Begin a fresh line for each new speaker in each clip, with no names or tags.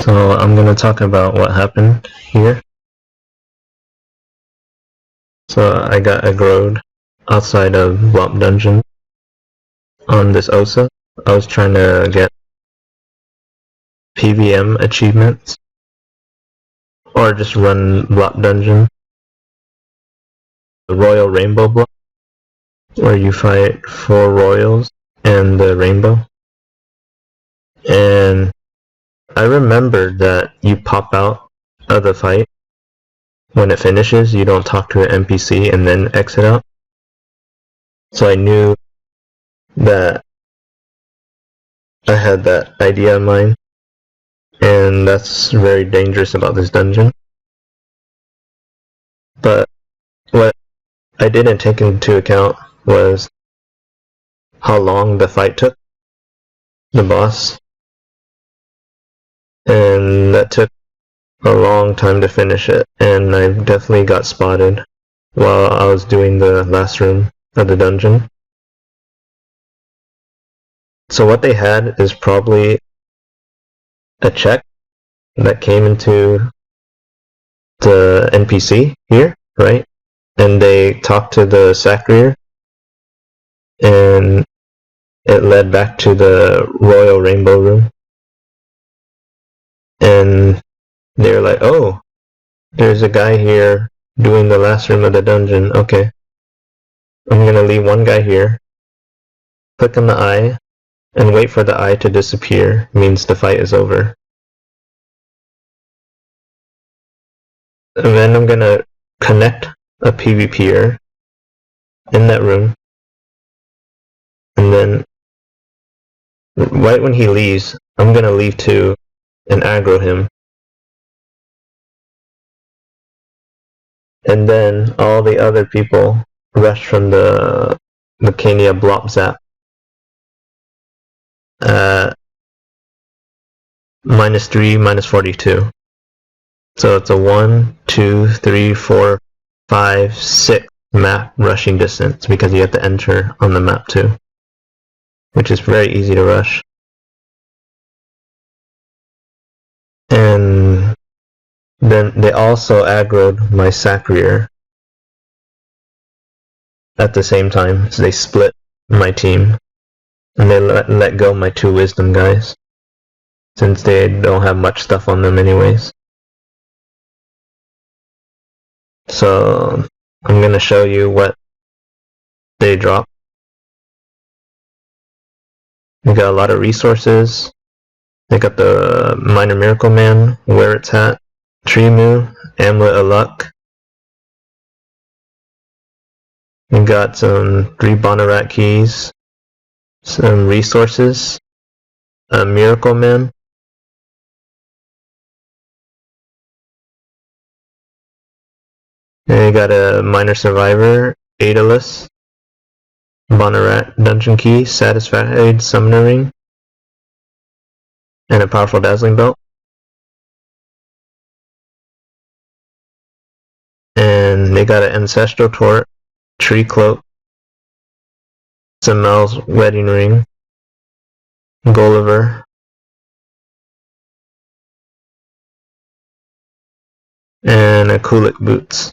So I'm going to talk about what happened here. So I got aggroed outside of Womp Dungeon on this Osa. I was trying to get PVM achievements or just run Block Dungeon. The Royal Rainbow block where you fight 4 royals and the rainbow. And I remembered that you pop out of the fight when it finishes. You don't talk to an NPC and then exit out. So I knew that I had that idea in mind, and that's very dangerous about this dungeon. But what I didn't take into account was how long the fight took, the boss, and that took a long time to finish it, and I definitely got spotted while I was doing the last room of the dungeon. So what they had is probably a check that came into the NPC here, right? And they talked to the Sacrier, and it led back to the Royal Rainbow room. And they're like, oh, there's a guy here doing the last room of the dungeon. Okay. I'm gonna leave one guy here, click on the eye, and wait for the eye to disappear. Means the fight is over. And then I'm gonna connect a PvPer in that room. And then, right when he leaves, I'm gonna leave too and aggro him. And then all the other people rush from the Mechania Blop Zap at -3, -42. So it's a 1, 2, 3, 4, 5, 6 map rushing distance because you have to enter on the map too, which is very easy to rush. And then they also aggroed my Sacrier at the same time, so they split my team. And they let go my 2 wisdom guys, since they don't have much stuff on them anyways. So I'm gonna show you what they drop. We got a lot of resources. They got the Minor Miracle Man, Wear Its Hat, Trimu, Amulet of Luck. We got some 3 Bonarat keys, some resources, a Miracle Man, and we got a Minor Survivor, Daedalus, Bonarat Dungeon Key, Satisfied Summoner Ring, and a Powerful Dazzling Belt. And they got an Ancestral Torch, Tree Cloak, Samel's Wedding Ring, Gulliver, and a Kulik Boots.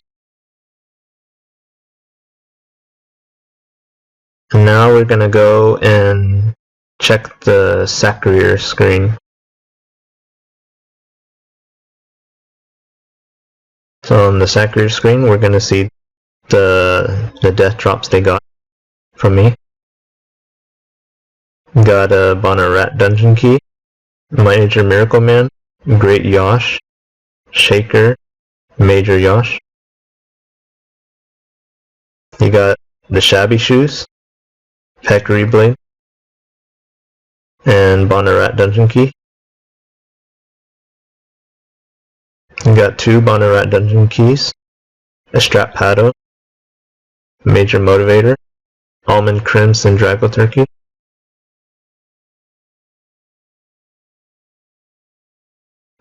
And now we're gonna go and check the Sacrier screen. So on the Sacrier screen, we're gonna see the death drops they got from me. Got a Bonarat Dungeon Key, Major Miracle Man, Great Yosh, Shaker, Major Yosh. You got the Shabby Shoes, Peccary Blade, and Bonarat Dungeon Key. You got 2 Bonarat Dungeon Keys, a Strap Paddle, Major Motivator, Almond Crimson Drago Turkey,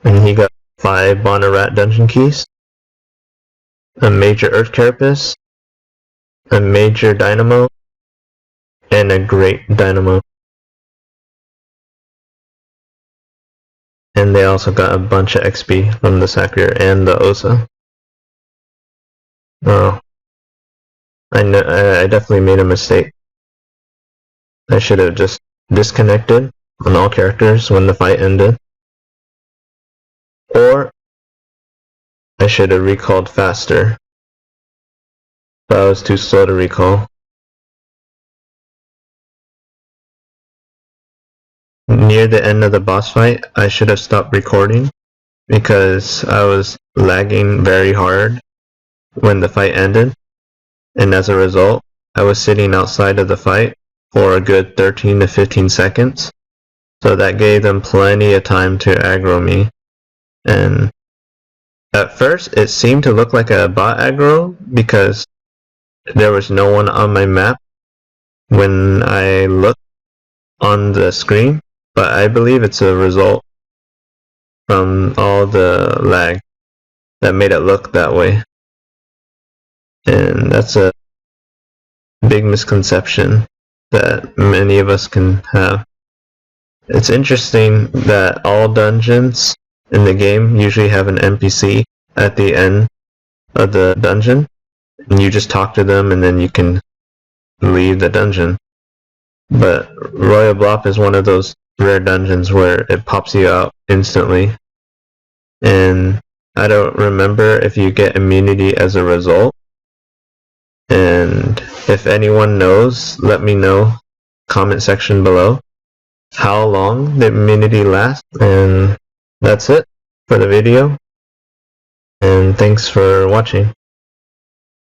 and he got 5 Bonarat Dungeon Keys, a Major Earth Carapace, a Major Dynamo, and a Great Dynamo. And they also got a bunch of XP from the Sakuya and the Osa. Oh. I definitely made a mistake. I should have just disconnected on all characters when the fight ended. Or I should have recalled faster. But I was too slow to recall. Near the end of the boss fight, I should have stopped recording because I was lagging very hard when the fight ended, and as a result, I was sitting outside of the fight for a good 13 to 15 seconds, so that gave them plenty of time to aggro me. And at first, it seemed to look like a bot aggro because there was no one on my map when I looked on the screen. But I believe it's a result from all the lag that made it look that way. And that's a big misconception that many of us can have. It's interesting that all dungeons in the game usually have an NPC at the end of the dungeon, and you just talk to them and then you can leave the dungeon. But Royal Blop is one of those rare dungeons where it pops you out instantly, and I don't remember if you get immunity as a result. And if anyone knows, let me know, comment section below, how long the immunity lasts. And that's it for the video, and thanks for watching.